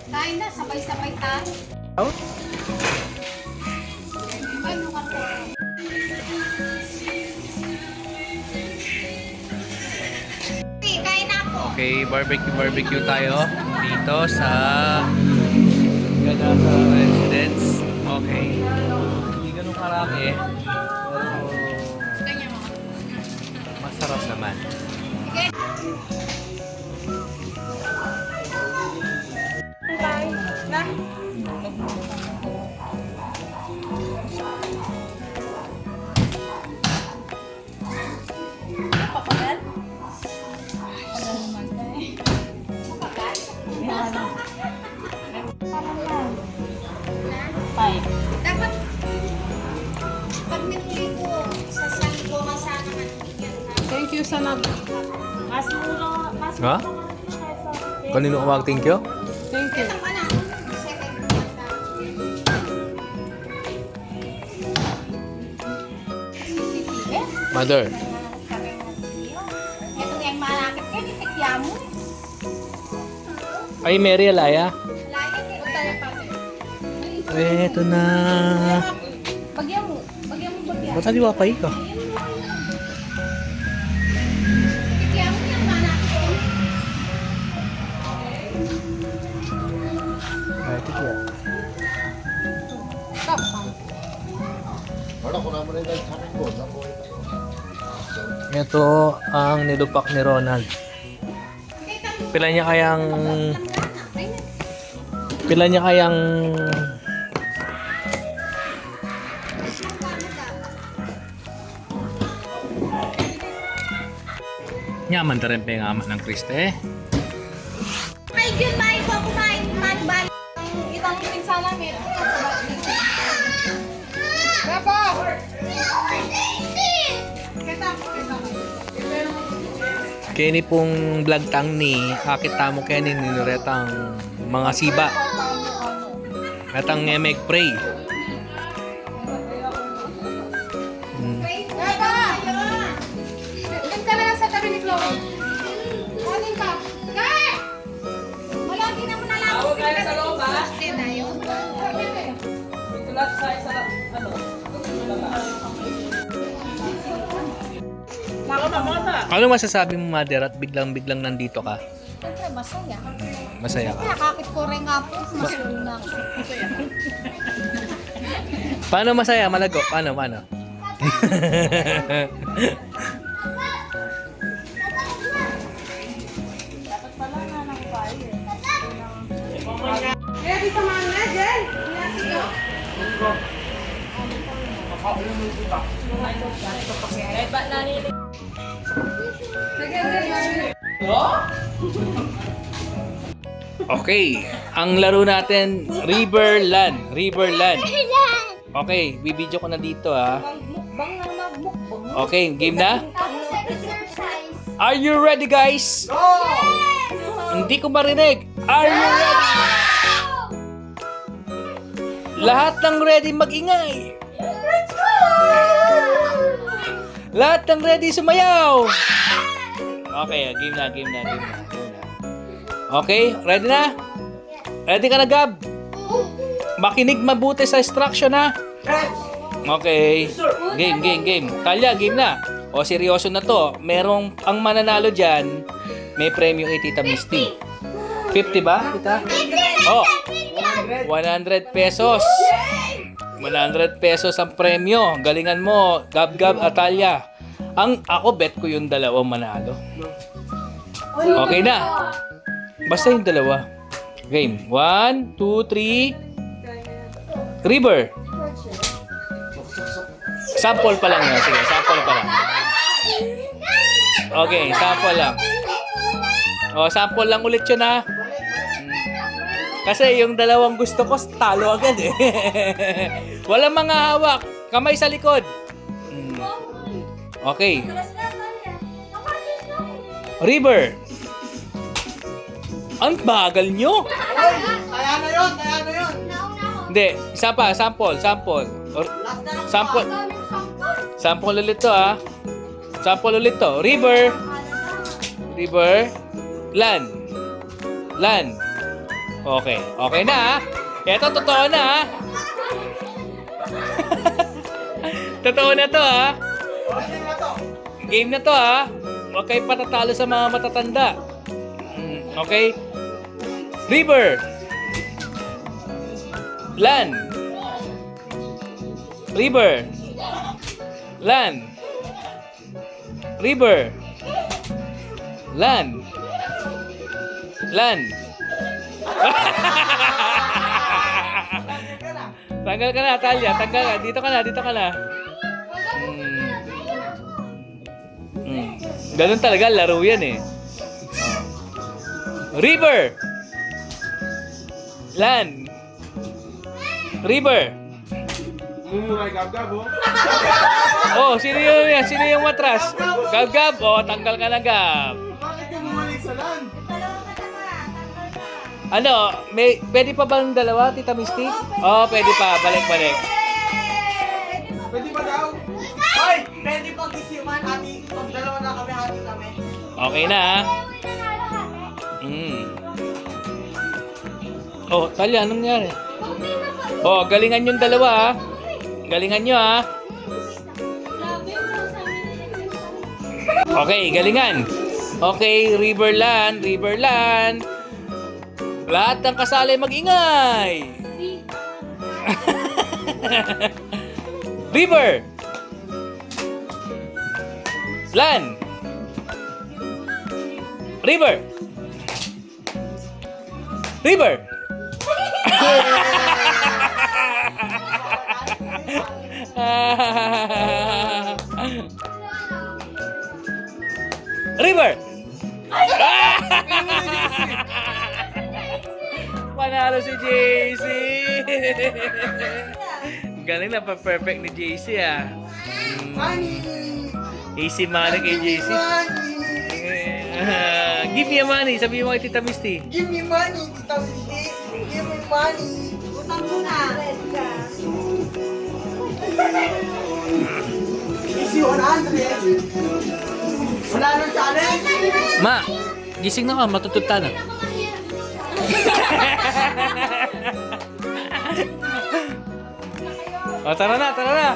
Kain na, sabay-sabay tayo. Out? Ano ka po? Okay, kain na po. Okay, barbecue tayo dito sa Ganasa Residence. Okay. Hindi ganun karami. Pero Ganyan mo. masarap naman. Sige. Papagal? Papagal naman tayo. Papagal? Five. Dapat pag niluli ko sa sangko masana mantigyan na. Thank you sa nag... Mas mura, mas Ha? Kanino ka mag-thank you? Thank you. Ito ka na. Second one na. Sige. Mother. Ito nga yung malakit kayo, titikya mo. Ay, Mary Alaya. Layan kayo tayo pati. Eto na. Bagyan mo bagyan. Ba't hindi wapay ka? Titikya mo yung malakit kayo. Ay, tikya. Ito ang nilupak ni Ronald. Pila niya kayang nyaman ta rin pa yung ama ng Kriste. Ay, yun ba? Ikaw kumain man ba? Itang pinsa namin. Baba! Kaya pong vlog tang ni kakita mo kaya ni ninuretang mga siba. Retang meg pray. Baba! Doon ka na lang sa tabi ni Chloe. Kunin ka. Kaya! Wala, di naman alam. Tawag kayo sa loob, ha? Hindi na yun. Ito lahat sa isa, ano? Ano masasabi mo, Mother, at biglang-biglang nandito ka? Siyempre, masaya. Masaya ka. Kaya kakit ko rin nga po. Masaya na ako. Paano masaya? Malago? Paano? Ready sa mga na, Jen? Kahit ba't nanilig? Okay, ang laro natin, Riverland. Okay, bibidyo ko na dito ha. Mukbang na magmukbang. Okay, game na? Tapos exercise. Are you ready, guys? Hindi ko marinig. Are you ready? Lahat ng ready mag-ingay. Lahat ng ready sumayaw. Okay, game na. Okay, ready na? Ready ka na, Gab? Makinig mabuti sa instruction, ha? Okay. Game. Talya, game na. O, seryoso na to. Merong, ang mananalo dyan, may premyo kay Tita Misty. 50 ba, Tita? Oh, 100 pesos. 100 pesos ang premyo. Galingan mo, Gab, Atalia. Ako bet ko yung dalawang manalo. Okay na. Basta yung dalawa. Game. 1, 2, 3. River. Sample pa lang yan. Sige, sample pa lang. Okay, sample lang. O, sample lang ulit yun, ha? Kasi yung dalawang gusto ko, talo agad eh. Walang mga hawak. Kamay sa likod. Okay. River. Ang bagal nyo. Kaya na yun. Hindi, isa pa, sample. Sample ulit to, ha? Sample ulit to. River. Land. Okay. Okay na ha. Ito, totoo na ha. Totoo na to ha. Game na to ha. Huwag kayo patatalo sa mga matatanda. Okay? River. Land. River. Land. River. Land. Land. Tanggal ka na, Talia. Tanggal ka. Dito ka na, dito ka na. Ganun talaga, laro yan eh. River. Land. River. Mumuray gab-gab, oh. Oh, sino yun yan? Sino yung matras? Gab-gab. Oh, tanggal ka na, Gab. Bakit ka bumalik sa land? Ano, pwede pa bang dalawa, Tita Misty? Oh, pwede pa. Balik-balik. Pwede ba daw? Hoy! Pwede pang isiman, ati. Pag dalawa na kami, hati kami. Okay na, ha? Oh, Talia, anong nangyari? Oh, galingan yung dalawa, ha? Galingan nyo, ha? Okay, galingan. Okay, Riverland, Riverland. Lahat ng kasali mag-ingay. River. Land. River. River. River. Panalo si JC. Galing na pa-perfect ni JC ah. Money! Easy money kay JC. Give me a money. Sabi mo kay Tita Misty. Give me money, Tita Misty. Give me money. Utang mo na. Easy 100. Wala nang challenge. Ma, gising na ka. Matutugta na. O, tara na, tara na.